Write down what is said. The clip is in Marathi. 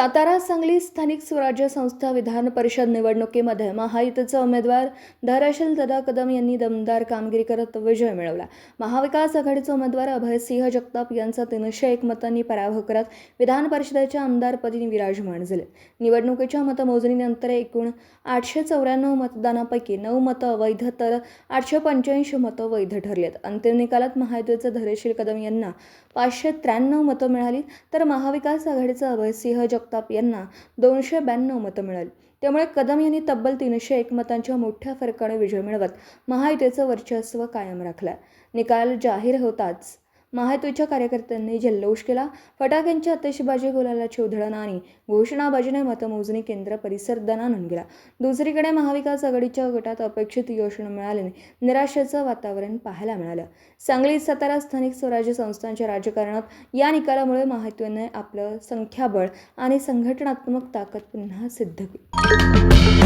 सातारा सांगली स्थानिक स्वराज्य संस्था विधान परिषद निवडणुकीमध्ये महायुतीचे उमेदवार धाराशिव दादा कदम यांनी दमदार कामगिरी करत विजय मिळवला. महाविकास आघाडीचे उमेदवार अभयसिंह जगताप यांचा 301 मतांनी पराभव करत विधान परिषदेच्या आमदारपदी विराजमान झाले. निवडणुकीच्या मतमोजणीनंतर एकूण 894 मतदानापैकी 9 मतं अवैध तर 885 मतं वैध ठरलेत. अंतिम निकालात महायुतीचे धाराशिव कदम यांना 593 मतं मिळाली तर महाविकास आघाडीचा अभयसिंह जगताप यांना 292 मतं मिळाली. त्यामुळे कदम यांनी तब्बल 301 मतांच्या मोठ्या फरकाने विजय मिळवत महायुतीचं वर्चस्व कायम राखलं. निकाल जाहीर होताच महायुतीच्या कार्यकर्त्यांनी जल्लोष केला. फटाक्यांची आतिषबाजी, गुलालाची उधळण आणि घोषणाबाजीने मतमोजणी केंद्र परिसर दणाणून गेला. दुसरीकडे महाविकास आघाडीच्या गटात अपेक्षित यश न मिळाल्याने निराशेचं वातावरण पाहायला मिळालं. सांगली सातारा स्थानिक स्वराज्य संस्थांच्या राजकारणात या निकालामुळे महायुतीने आपलं संख्याबळ आणि संघटनात्मक ताकद पुन्हा सिद्ध केली.